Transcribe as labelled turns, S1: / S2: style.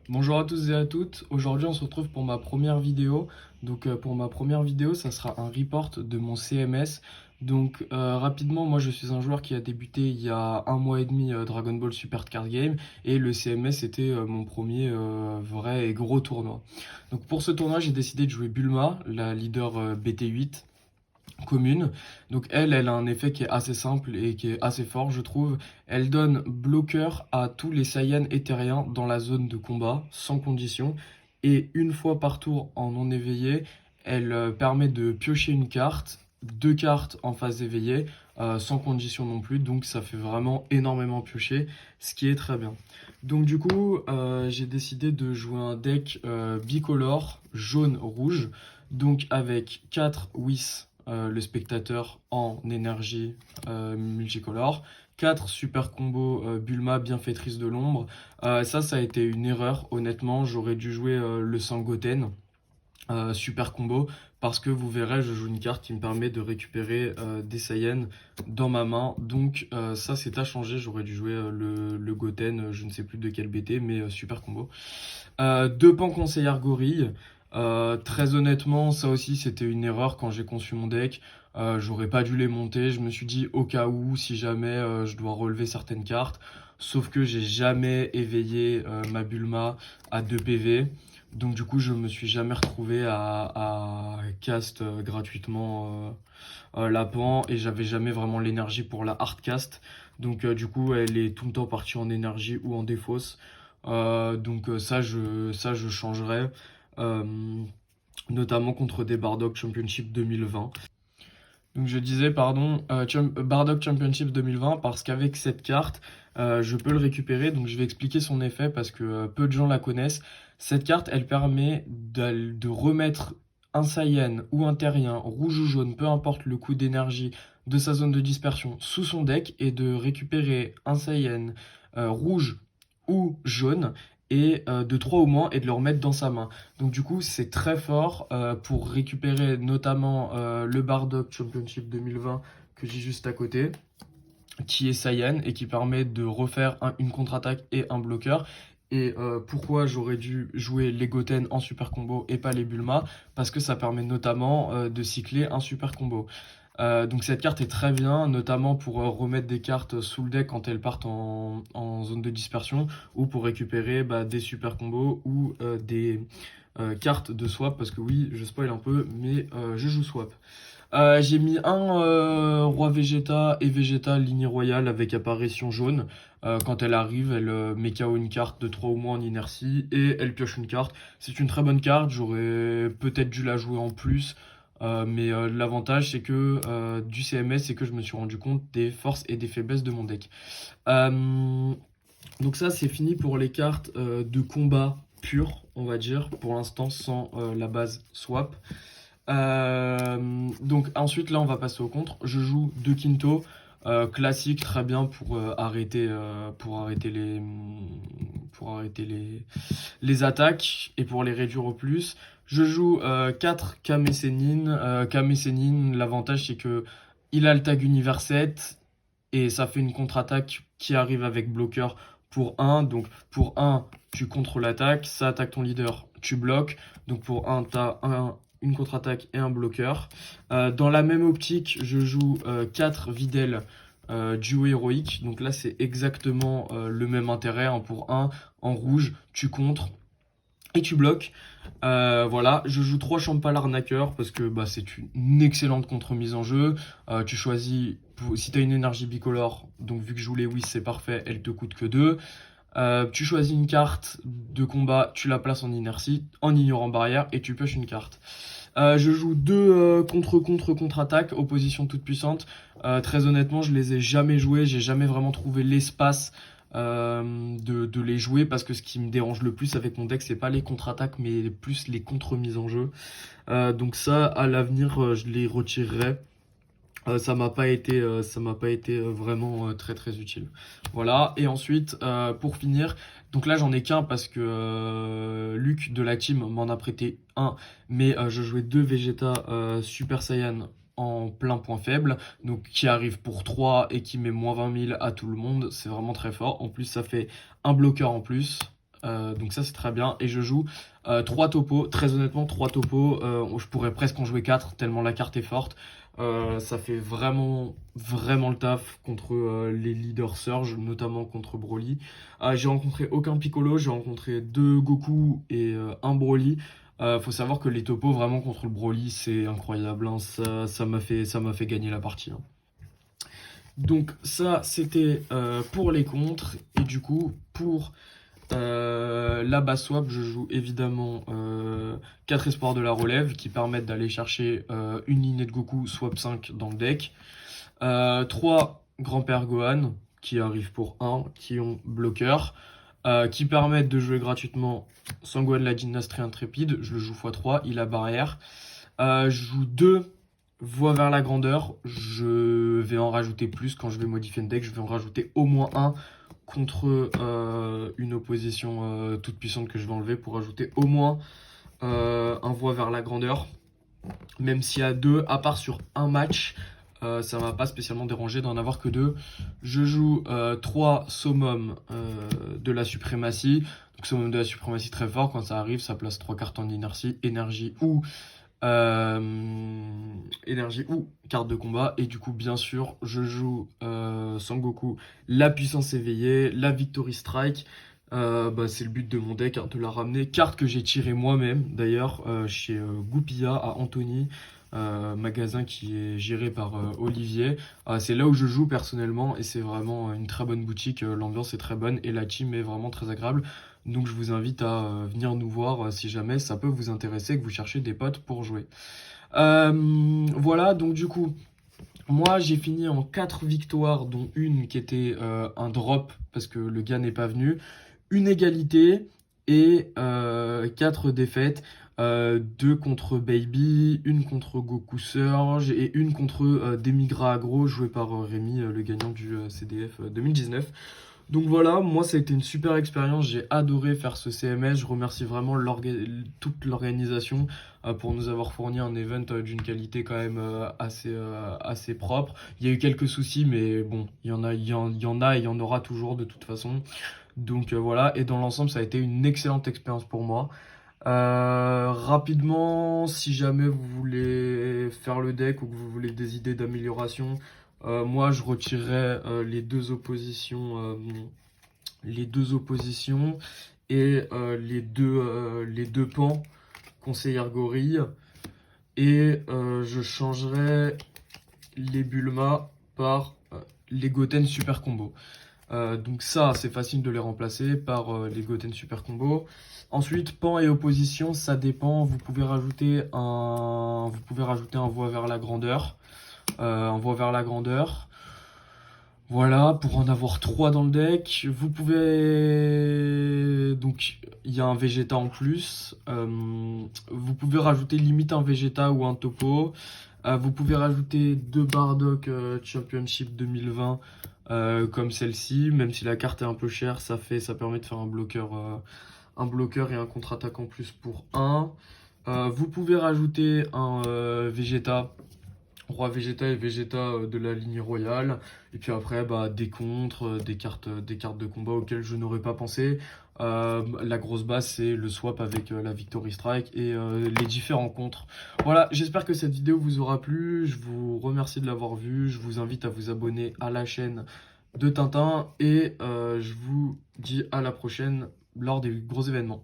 S1: Bonjour à tous et à toutes, aujourd'hui on se retrouve pour ma première vidéo. Pour ma première vidéo, ça sera un report de mon CMS. Rapidement, moi je suis un joueur qui a débuté il y a un mois et demi Dragon Ball Super Card Game, et le CMS était mon premier vrai et gros tournoi. Donc pour ce tournoi, j'ai décidé de jouer Bulma, la leader BT8 commune. Donc elle a un effet qui est assez simple et qui est assez fort, je trouve. Elle donne bloqueur à tous les Saiyans éthériens dans la zone de combat, sans condition. Et une fois par tour en non éveillé, elle permet de piocher une carte, deux cartes en phase éveillée, sans condition non plus. Donc ça fait vraiment énormément piocher, ce qui est très bien. J'ai décidé de jouer un deck bicolore, jaune-rouge. Donc avec 4 Whis, le spectateur en énergie multicolore. 4 super combos Bulma, bienfaitrice de l'ombre. Ça a été une erreur, honnêtement. J'aurais dû jouer le Sangoten, super combo, parce que vous verrez, je joue une carte qui me permet de récupérer des Saiyans dans ma main. Ça, c'est à changer. J'aurais dû jouer le Goten, je ne sais plus de quel BT, mais super combo. Deux pans conseillère gorille. Très honnêtement, ça aussi c'était une erreur quand j'ai conçu mon deck. J'aurais pas dû les monter. Je me suis dit au cas où, si jamais je dois relever certaines cartes. Sauf que j'ai jamais éveillé ma Bulma à 2 PV. Donc du coup, je me suis jamais retrouvé à cast gratuitement la pan, et j'avais jamais vraiment l'énergie pour la hardcast. Du coup, elle est tout le temps partie en énergie ou en défausse. Ça, je changerai, euh, notamment contre des Bardock Championship 2020. Donc je disais, pardon, Bardock Championship 2020, parce qu'avec cette carte, je peux le récupérer. Donc je vais expliquer son effet parce que peu de gens la connaissent. Cette carte, elle permet de remettre un Saiyan ou un Terrien, rouge ou jaune, peu importe le coût d'énergie de sa zone de dispersion, sous son deck, et de récupérer un Saiyan rouge ou jaune, et de 3 ou moins, et de le remettre dans sa main. Donc du coup, c'est très fort pour récupérer notamment le Bardock Championship 2020 que j'ai juste à côté, qui est Saiyan et qui permet de refaire une contre-attaque et un bloqueur. Et pourquoi j'aurais dû jouer les Goten en super combo et pas les Bulma? Parce que ça permet notamment de cycler un super combo. Donc cette carte est très bien, notamment pour remettre des cartes sous le deck quand elles partent en zone de dispersion, ou pour récupérer des super combos ou des cartes de swap, parce que oui, je spoil un peu, mais je joue swap. J'ai mis un roi Vegeta et Vegeta lignée royale avec apparition jaune. Quand elle arrive, elle met KO une carte de 3 ou moins en inertie et elle pioche une carte. C'est une très bonne carte, j'aurais peut-être dû la jouer en plus. Mais l'avantage c'est que du CMS, c'est que je me suis rendu compte des forces et des faiblesses de mon deck. Euh, donc ça, c'est fini pour les cartes de combat pur, on va dire, pour l'instant sans la base swap. Donc ensuite, là, on va passer au contre. Je joue deux Quinto, classique, très bien pour arrêter les attaques et pour les réduire au plus. Je joue 4 Kame Sennin. Kame Sennin, l'avantage c'est que il a le tag univers 7 et ça fait une contre-attaque qui arrive avec bloqueur pour un. Donc pour un, tu contres l'attaque, ça attaque ton leader, tu bloques. Donc pour un, tu as une contre-attaque et un bloqueur. Dans la même optique, je joue 4 Videl duo héroïque. Donc là, c'est exactement le même intérêt, hein. Pour un, en rouge, tu contres et tu bloques. Voilà, je joue 3 Champal Arnaqueur parce que c'est une excellente contre-mise en jeu. Tu choisis, si tu as une énergie bicolore, donc vu que je joue les Whis, c'est parfait, elle te coûte que 2. Tu choisis une carte de combat, tu la places en inertie, en ignorant barrière, et tu pioches une carte. Je joue deux contre-attaque, opposition toute puissante. Très honnêtement, je les ai jamais joués, j'ai jamais vraiment trouvé l'espace de les jouer, parce que ce qui me dérange le plus avec mon deck, c'est pas les contre-attaques, mais plus les contre-mises en jeu. Donc ça, à l'avenir, je les retirerai. Ça m'a pas été vraiment très très utile. Voilà. Et ensuite, pour finir, donc là j'en ai qu'un parce que Luc de la team m'en a prêté un, mais je jouais deux Vegeta Super Saiyan en plein point faible, donc qui arrive pour 3 et qui met moins 20 000 à tout le monde. C'est vraiment très fort. En plus, ça fait un bloqueur en plus. Donc ça c'est très bien. Et je joue 3 topos. Très honnêtement, 3 topos, je pourrais presque en jouer 4 tellement la carte est forte. Ça fait vraiment le taf contre les leaders Surge, notamment contre Broly. J'ai rencontré aucun Piccolo, j'ai rencontré 2 Goku et un Broly. Faut savoir que les topos vraiment contre le Broly c'est incroyable, hein. Ça m'a fait gagner la partie, hein. Donc ça c'était pour les contres. Et du coup pour la base swap, je joue évidemment 4 espoirs de la relève qui permettent d'aller chercher une lignée de Goku swap 5 dans le deck. 3 grand-père Gohan qui arrivent pour 1, qui ont bloqueur, qui permettent de jouer gratuitement Sangohan la dynastie intrépide. Je le joue x3, il a barrière. Je joue 2 voies vers la grandeur. Je vais en rajouter plus quand je vais modifier le deck. Je vais en rajouter au moins un contre une opposition toute puissante que je vais enlever pour ajouter au moins un voie vers la grandeur. Même s'il y a 2, à part sur un match, ça ne m'a pas spécialement dérangé d'en avoir que 2. Je joue 3 summum de la suprématie. Donc summum de la suprématie très fort, quand ça arrive, ça place 3 cartes en inertie, énergie ou carte de combat. Et du coup bien sûr je joue Sangoku la puissance éveillée, la Victory Strike. C'est le but de mon deck, hein, de la ramener. Carte que j'ai tirée moi-même d'ailleurs chez Goupilla à Antony, magasin qui est géré par Olivier. C'est là où je joue personnellement et c'est vraiment une très bonne boutique. L'ambiance est très bonne et la team est vraiment très agréable. Donc je vous invite à venir nous voir si jamais ça peut vous intéresser, que vous cherchez des potes pour jouer. Voilà, donc du coup, moi j'ai fini en 4 victoires, dont une qui était un drop parce que le gars n'est pas venu, une égalité et 4 défaites. 2 contre Baby, une contre Goku Surge et une contre Demigra Agro joué par Rémi, le gagnant du CDF 2019. Donc voilà, moi ça a été une super expérience, j'ai adoré faire ce CMS, je remercie vraiment toute l'organisation pour nous avoir fourni un event d'une qualité quand même assez propre. Il y a eu quelques soucis mais bon, il y en a et il y en aura toujours de toute façon. Donc voilà, et dans l'ensemble ça a été une excellente expérience pour moi. Rapidement, si jamais vous voulez faire le deck ou que vous voulez des idées d'amélioration, moi je retirerais les deux oppositions et les deux pans conseillère gorille, et je changerais les Bulma par les Goten super combo. Donc ça, c'est facile de les remplacer par les Goten Super Combo. Ensuite, pan et opposition, ça dépend. Vous pouvez rajouter un voie vers la grandeur. Voilà, pour en avoir 3 dans le deck. Vous pouvez... Donc, il y a un Vegeta en plus. Vous pouvez rajouter limite un Vegeta ou un Topo. Vous pouvez rajouter 2 Bardock Championship 2020 comme celle-ci. Même si la carte est un peu chère, ça permet de faire un bloqueur et un contre-attaque en plus pour 1. Vous pouvez rajouter un Vegeta. Roi Vegeta et Vegeta de la ligne royale. Et puis après, des contres, des cartes de combat auxquelles je n'aurais pas pensé. La grosse base, c'est le swap avec la Victory Strike et les différents contres. Voilà, j'espère que cette vidéo vous aura plu. Je vous remercie de l'avoir vue. Je vous invite à vous abonner à la chaîne de Tintin. Et je vous dis à la prochaine lors des gros événements.